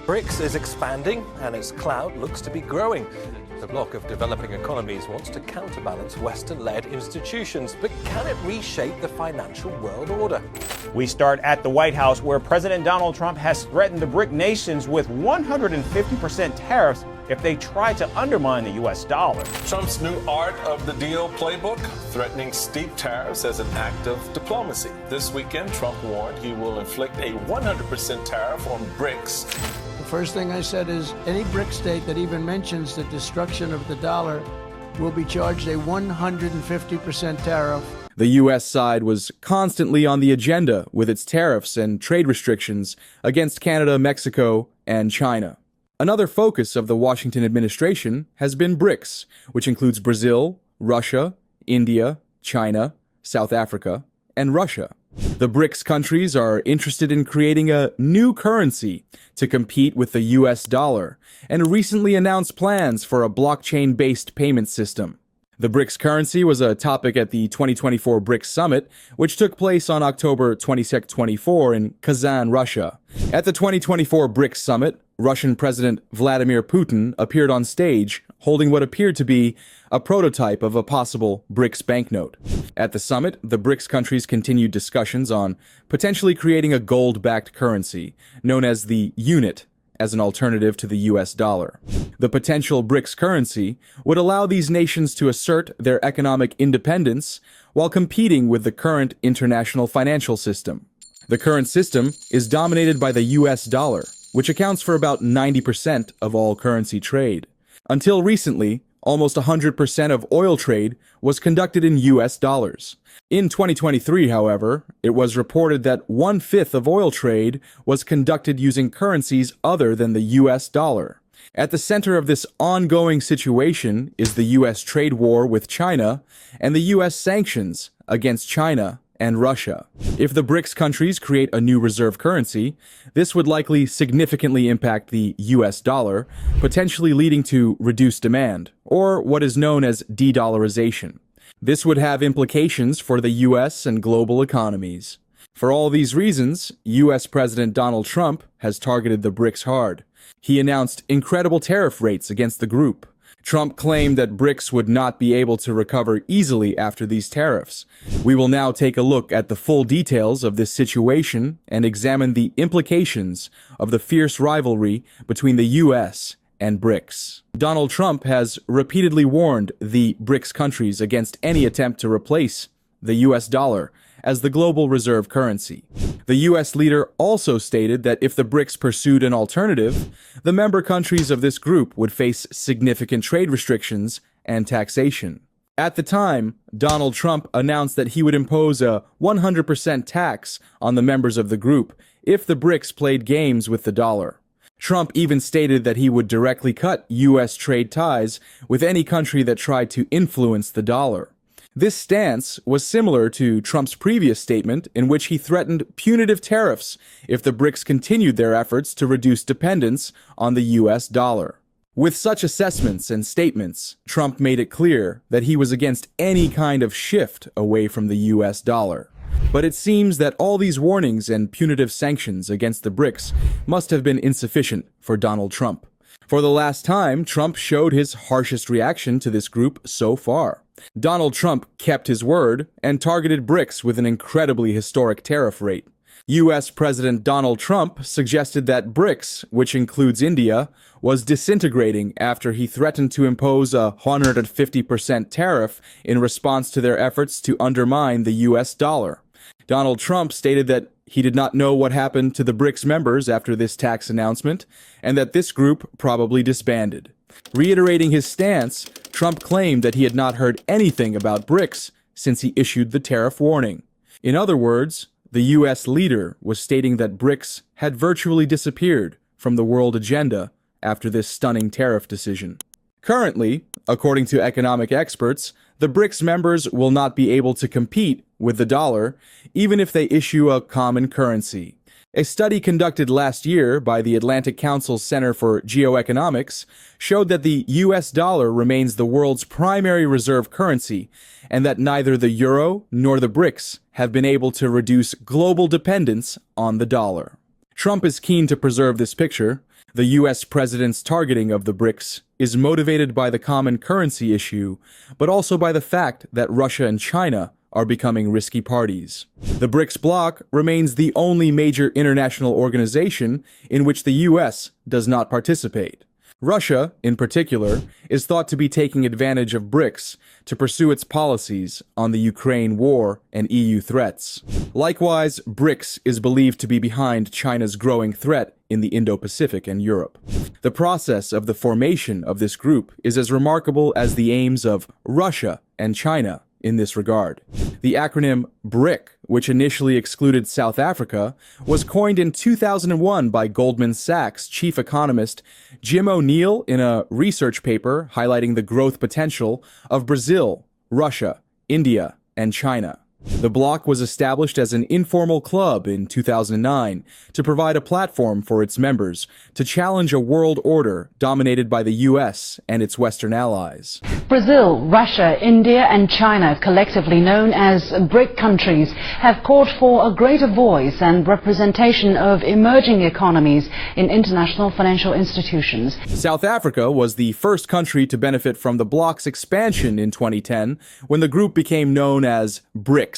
BRICS is expanding and its clout looks to be growing. The bloc of developing economies wants to counterbalance Western-led institutions, but can it reshape the financial world order? We start at the White House, where President Donald Trump has threatened the BRIC nations with 150% tariffs if they try to undermine the U.S. dollar. Trump's new art of the deal playbook, threatening steep tariffs as an act of diplomacy. This weekend, Trump warned he will inflict a 100% tariff on BRICS. The first thing I said is any BRIC state that even mentions the destruction of the dollar will be charged a 150% tariff. The U.S. side was constantly on the agenda with its tariffs and trade restrictions against Canada, Mexico, and China. Another focus of the Washington administration has been BRICS, which includes Brazil, Russia, India, China, South Africa, and Russia. The BRICS countries are interested in creating a new currency to compete with the U.S. dollar and recently announced plans for a blockchain-based payment system. The BRICS currency was a topic at the 2024 BRICS Summit, which took place on October 22-24 in Kazan, Russia. At the 2024 BRICS Summit, Russian President Vladimir Putin appeared on stage holding what appeared to be a prototype of a possible BRICS banknote. At the summit, the BRICS countries continued discussions on potentially creating a gold-backed currency, known as the unit, as an alternative to the U.S. dollar. The potential BRICS currency would allow these nations to assert their economic independence while competing with the current international financial system. The current system is dominated by the U.S. dollar, which accounts for about 90% of all currency trade. Until recently, almost 100% of oil trade was conducted in U.S. dollars. In 2023, however, it was reported that 1/5 of oil trade was conducted using currencies other than the U.S. dollar. At the center of this ongoing situation is the U.S. trade war with China and the U.S. sanctions against China and Russia. If the BRICS countries create a new reserve currency, this would likely significantly impact the U.S. dollar, potentially leading to reduced demand, or what is known as de-dollarization. This would have implications for the U.S. and global economies. For all these reasons, U.S. President Donald Trump has targeted the BRICS hard. He announced incredible tariff rates against the group. Trump claimed that BRICS would not be able to recover easily after these tariffs. We will now take a look at the full details of this situation and examine the implications of the fierce rivalry between the U.S. and BRICS. Donald Trump has repeatedly warned the BRICS countries against any attempt to replace the U.S. dollar as the global reserve currency. The U.S. leader also stated that if the BRICS pursued an alternative, the member countries of this group would face significant trade restrictions and taxation. At the time, Donald Trump announced that he would impose a 100% tax on the members of the group if the BRICS played games with the dollar. Trump even stated that he would directly cut U.S. trade ties with any country that tried to influence the dollar. This stance was similar to Trump's previous statement in which he threatened punitive tariffs if the BRICS continued their efforts to reduce dependence on the U.S. dollar. With such assessments and statements, Trump made it clear that he was against any kind of shift away from the U.S. dollar. But it seems that all these warnings and punitive sanctions against the BRICS must have been insufficient for Donald Trump. For the last time, Trump showed his harshest reaction to this group so far. Donald Trump kept his word and targeted BRICS with an incredibly historic tariff rate. U.S. President Donald Trump suggested that BRICS, which includes India, was disintegrating after he threatened to impose a 150% tariff in response to their efforts to undermine the U.S. dollar. Donald Trump stated that he did not know what happened to the BRICS members after this tax announcement, and that this group probably disbanded. Reiterating his stance, Trump claimed that he had not heard anything about BRICS since he issued the tariff warning. In other words, the U.S. leader was stating that BRICS had virtually disappeared from the world agenda after this stunning tariff decision. Currently, according to economic experts, the BRICS members will not be able to compete with the dollar, even if they issue a common currency. A study conducted last year by the Atlantic Council's Center for Geoeconomics showed that the U.S. dollar remains the world's primary reserve currency, and that neither the euro nor the BRICS have been able to reduce global dependence on the dollar. Trump is keen to preserve this picture. The U.S. president's targeting of the BRICS is motivated by the common currency issue, but also by the fact that Russia and China are becoming risky parties. The BRICS bloc remains the only major international organization in which the U.S. does not participate. Russia, in particular, is thought to be taking advantage of BRICS to pursue its policies on the Ukraine war and EU threats. Likewise, BRICS is believed to be behind China's growing threat in the Indo-Pacific and Europe. The process of the formation of this group is as remarkable as the aims of Russia and China in this regard. The acronym BRIC, which initially excluded South Africa, was coined in 2001 by Goldman Sachs chief economist Jim O'Neill in a research paper highlighting the growth potential of Brazil, Russia, India, and China. The bloc was established as an informal club in 2009 to provide a platform for its members to challenge a world order dominated by the U.S. and its Western allies. Brazil, Russia, India and China, collectively known as BRIC countries, have called for a greater voice and representation of emerging economies in international financial institutions. South Africa was the first country to benefit from the bloc's expansion in 2010 when the group became known as BRICS.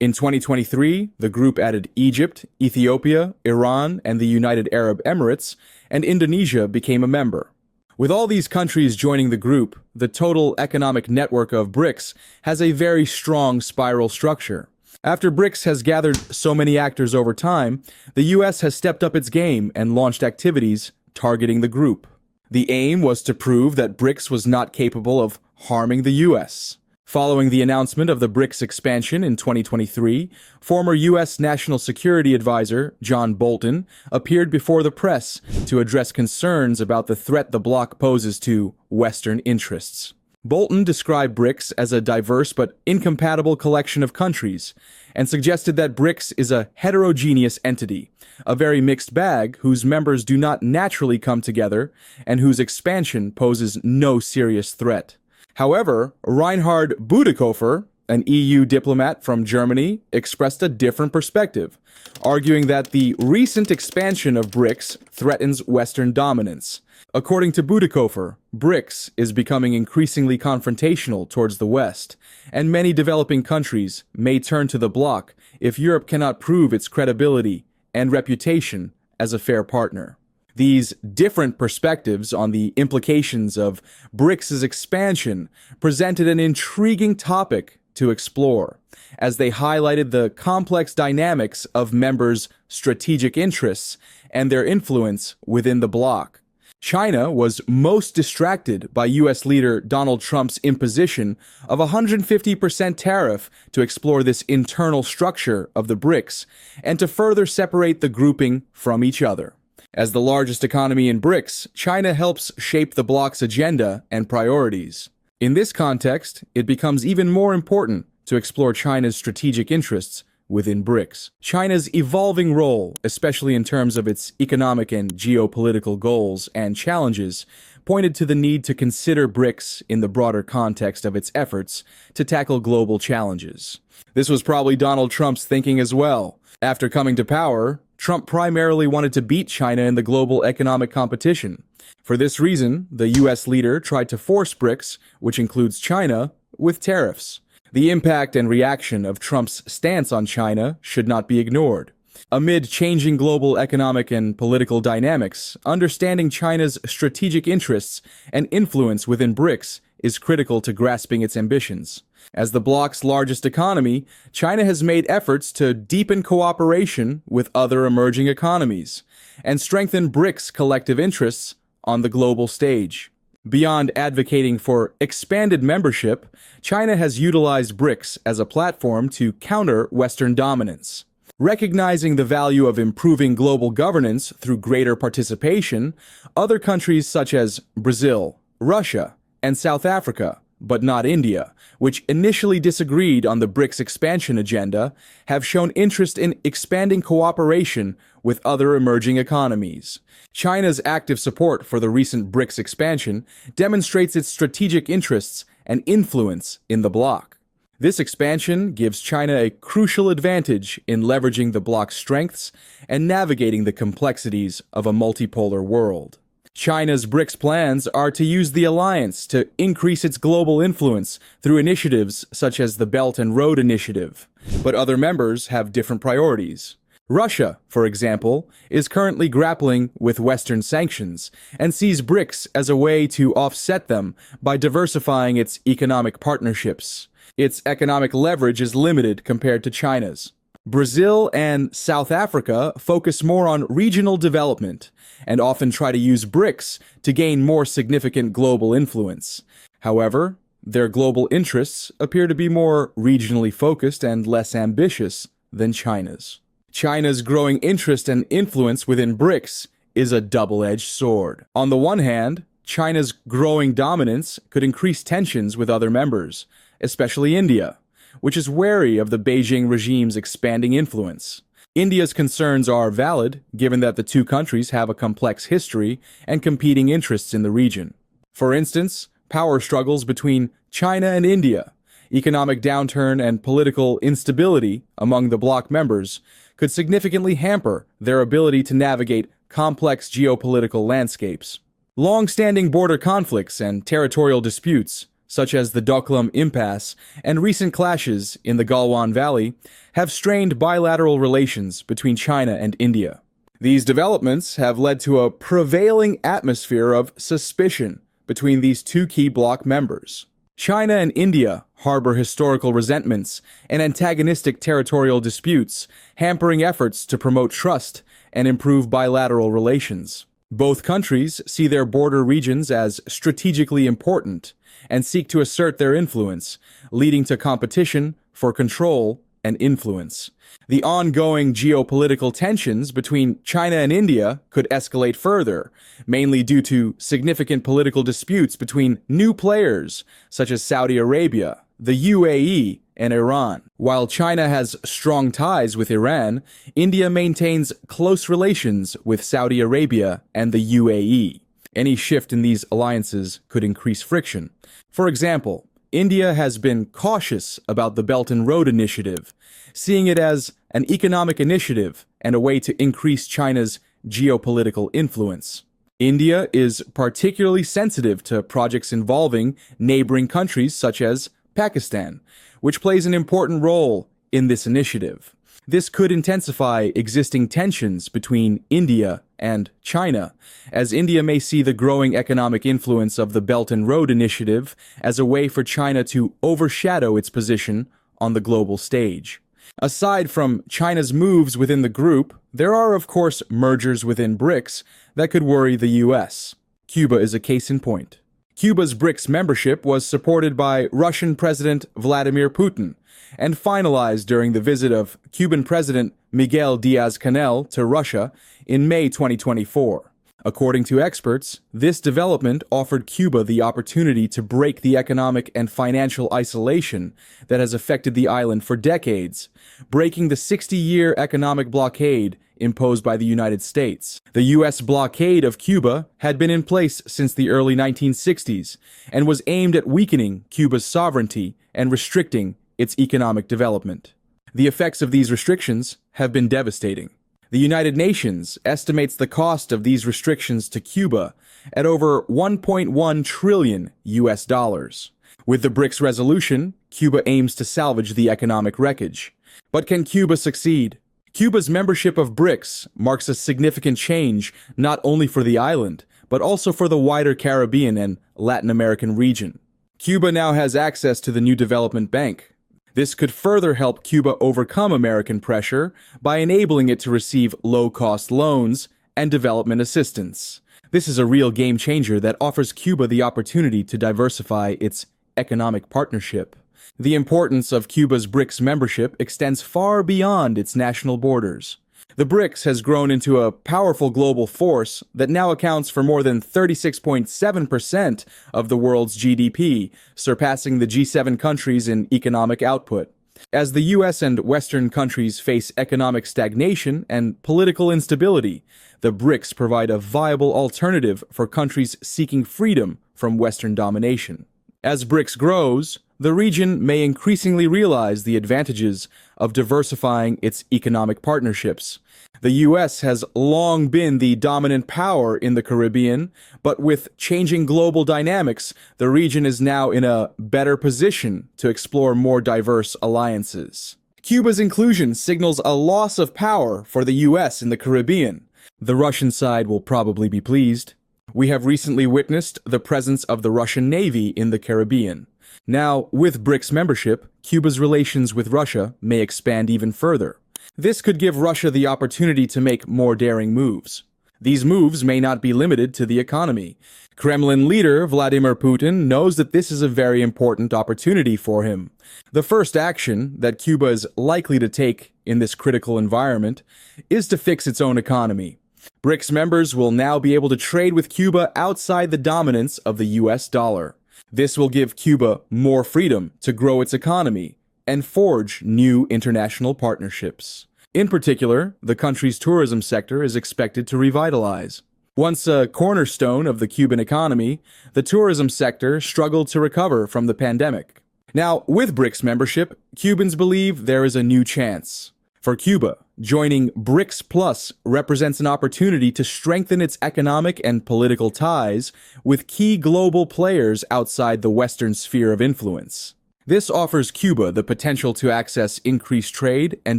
In 2023, the group added Egypt, Ethiopia, Iran, and the United Arab Emirates, and Indonesia became a member. With all these countries joining the group, the total economic network of BRICS has a very strong spiral structure. After BRICS has gathered so many actors over time, the U.S. has stepped up its game and launched activities targeting the group. The aim was to prove that BRICS was not capable of harming the U.S. Following the announcement of the BRICS expansion in 2023, former U.S. National Security Advisor John Bolton appeared before the press to address concerns about the threat the bloc poses to Western interests. Bolton described BRICS as a diverse but incompatible collection of countries and suggested that BRICS is a heterogeneous entity, a very mixed bag whose members do not naturally come together and whose expansion poses no serious threat. However, Reinhard Bütikofer, an EU diplomat from Germany, expressed a different perspective, arguing that the recent expansion of BRICS threatens Western dominance. According to Bütikofer, BRICS is becoming increasingly confrontational towards the West, and many developing countries may turn to the bloc if Europe cannot prove its credibility and reputation as a fair partner. These different perspectives on the implications of BRICS' expansion presented an intriguing topic to explore, as they highlighted the complex dynamics of members' strategic interests and their influence within the bloc. China was most distracted by U.S. leader Donald Trump's imposition of a 150% tariff to explore this internal structure of the BRICS and to further separate the grouping from each other. As the largest economy in BRICS, China helps shape the bloc's agenda and priorities. In this context, it becomes even more important to explore China's strategic interests within BRICS. China's evolving role, especially in terms of its economic and geopolitical goals and challenges, pointed to the need to consider BRICS in the broader context of its efforts to tackle global challenges. This was probably Donald Trump's thinking as well. After coming to power, Trump primarily wanted to beat China in the global economic competition. For this reason, the U.S. leader tried to force BRICS, which includes China, with tariffs. The impact and reaction of Trump's stance on China should not be ignored. Amid changing global economic and political dynamics, understanding China's strategic interests and influence within BRICS is critical to grasping its ambitions. As the bloc's largest economy, China has made efforts to deepen cooperation with other emerging economies and strengthen BRICS' collective interests on the global stage. Beyond advocating for expanded membership, China has utilized BRICS as a platform to counter Western dominance. Recognizing the value of improving global governance through greater participation, other countries such as Brazil, Russia, and South Africa, but not India, which initially disagreed on the BRICS expansion agenda, have shown interest in expanding cooperation with other emerging economies. China's active support for the recent BRICS expansion demonstrates its strategic interests and influence in the bloc. This expansion gives China a crucial advantage in leveraging the bloc's strengths and navigating the complexities of a multipolar world. China's BRICS plans are to use the alliance to increase its global influence through initiatives such as the Belt and Road Initiative. But other members have different priorities. Russia, for example, is currently grappling with Western sanctions and sees BRICS as a way to offset them by diversifying its economic partnerships. Its economic leverage is limited compared to China's. Brazil and South Africa focus more on regional development and often try to use BRICS to gain more significant global influence. However, their global interests appear to be more regionally focused and less ambitious than China's. China's growing interest and influence within BRICS is a double-edged sword. On the one hand, China's growing dominance could increase tensions with other members, especially India, which is wary of the Beijing regime's expanding influence. India's concerns are valid, given that the two countries have a complex history and competing interests in the region. For instance, power struggles between China and India, economic downturn, and political instability among the bloc members could significantly hamper their ability to navigate complex geopolitical landscapes. Long-standing border conflicts and territorial disputes, such as the Doklam impasse and recent clashes in the Galwan Valley, have strained bilateral relations between China and India. These developments have led to a prevailing atmosphere of suspicion between these two key bloc members. China and India harbor historical resentments and antagonistic territorial disputes, hampering efforts to promote trust and improve bilateral relations. Both countries see their border regions as strategically important and seek to assert their influence, leading to competition for control and influence. The ongoing geopolitical tensions between China and India could escalate further, mainly due to significant political disputes between new players such as Saudi Arabia, the UAE, and Iran. While China has strong ties with Iran, India maintains close relations with Saudi Arabia and the UAE. Any shift in these alliances could increase friction. For example, India has been cautious about the Belt and Road Initiative, seeing it as an economic initiative and a way to increase China's geopolitical influence. India is particularly sensitive to projects involving neighboring countries such as Pakistan, which plays an important role in this initiative. This could intensify existing tensions between India and China, as India may see the growing economic influence of the Belt and Road Initiative as a way for China to overshadow its position on the global stage. Aside from China's moves within the group, there are of course mergers within BRICS that could worry the US. Cuba is a case in point. Cuba's BRICS membership was supported by Russian President Vladimir Putin and finalized during the visit of Cuban President Miguel Diaz-Canel to Russia in May 2024. According to experts, this development offered Cuba the opportunity to break the economic and financial isolation that has affected the island for decades, breaking the 60-year economic blockade imposed by the United States. The U.S. blockade of Cuba had been in place since the early 1960s and was aimed at weakening Cuba's sovereignty and restricting its economic development. The effects of these restrictions have been devastating. The United Nations estimates the cost of these restrictions to Cuba at over $1.1 trillion US dollars. With the BRICS resolution, Cuba aims to salvage the economic wreckage. But can Cuba succeed? Cuba's membership of BRICS marks a significant change not only for the island, but also for the wider Caribbean and Latin American region. Cuba now has access to the new development bank. This could further help Cuba overcome American pressure by enabling it to receive low-cost loans and development assistance. This is a real game changer that offers Cuba the opportunity to diversify its economic partnership. The importance of Cuba's BRICS membership extends far beyond its national borders. The BRICS has grown into a powerful global force that now accounts for more than 36.7% of the world's GDP, surpassing the G7 countries in economic output. As the US and Western countries face economic stagnation and political instability, the BRICS provide a viable alternative for countries seeking freedom from Western domination. As BRICS grows, the region may increasingly realize the advantages of diversifying its economic partnerships. The U.S. has long been the dominant power in the Caribbean, but with changing global dynamics, the region is now in a better position to explore more diverse alliances. Cuba's inclusion signals a loss of power for the U.S. in the Caribbean. The Russian side will probably be pleased. We have recently witnessed the presence of the Russian Navy in the Caribbean. Now, with BRICS membership, Cuba's relations with Russia may expand even further. This could give Russia the opportunity to make more daring moves. These moves may not be limited to the economy. Kremlin leader Vladimir Putin knows that this is a very important opportunity for him. The first action that Cuba is likely to take in this critical environment is to fix its own economy. BRICS members will now be able to trade with Cuba outside the dominance of the US dollar. This will give Cuba more freedom to grow its economy and forge new international partnerships. In particular, the country's tourism sector is expected to revitalize. Once a cornerstone of the Cuban economy, the tourism sector struggled to recover from the pandemic. Now, with BRICS membership, Cubans believe there is a new chance. For Cuba, joining BRICS Plus represents an opportunity to strengthen its economic and political ties with key global players outside the Western sphere of influence. This offers Cuba the potential to access increased trade and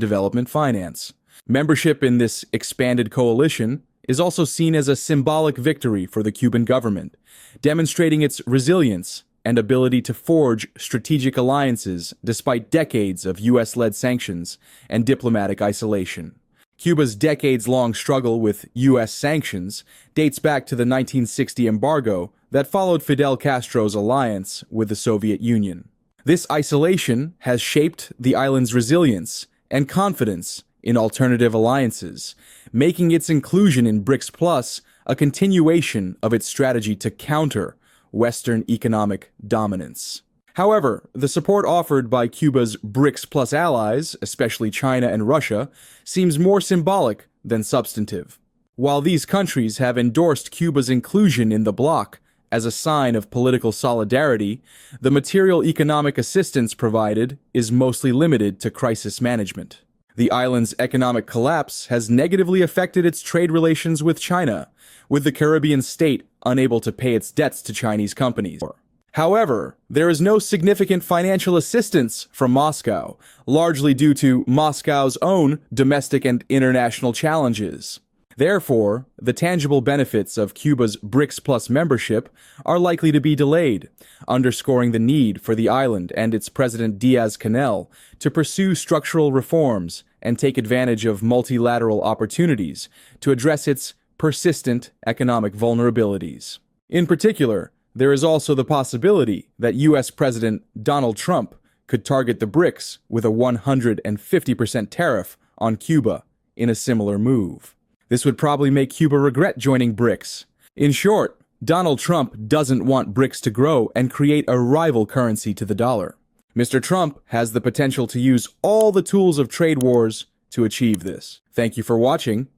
development finance. Membership in this expanded coalition is also seen as a symbolic victory for the Cuban government, demonstrating its resilience and ability to forge strategic alliances despite decades of U.S.-led sanctions and diplomatic isolation. Cuba's decades-long struggle with U.S. sanctions dates back to the 1960 embargo that followed Fidel Castro's alliance with the Soviet Union. This isolation has shaped the island's resilience and confidence in alternative alliances, making its inclusion in BRICS Plus a continuation of its strategy to counter Western economic dominance. However, the support offered by Cuba's BRICS Plus allies, especially China and Russia, seems more symbolic than substantive. While these countries have endorsed Cuba's inclusion in the bloc as a sign of political solidarity, the material economic assistance provided is mostly limited to crisis management. The island's economic collapse has negatively affected its trade relations with China, with the Caribbean state unable to pay its debts to Chinese companies. However, there is no significant financial assistance from Moscow, largely due to Moscow's own domestic and international challenges. Therefore, the tangible benefits of Cuba's BRICS Plus membership are likely to be delayed, underscoring the need for the island and its President Diaz-Canel to pursue structural reforms and take advantage of multilateral opportunities to address its persistent economic vulnerabilities. In particular, there is also the possibility that U.S. President Donald Trump could target the BRICS with a 150% tariff on Cuba in a similar move. This would probably make Cuba regret joining BRICS. In short, Donald Trump doesn't want BRICS to grow and create a rival currency to the dollar. Mr. Trump has the potential to use all the tools of trade wars to achieve this. Thank you for watching,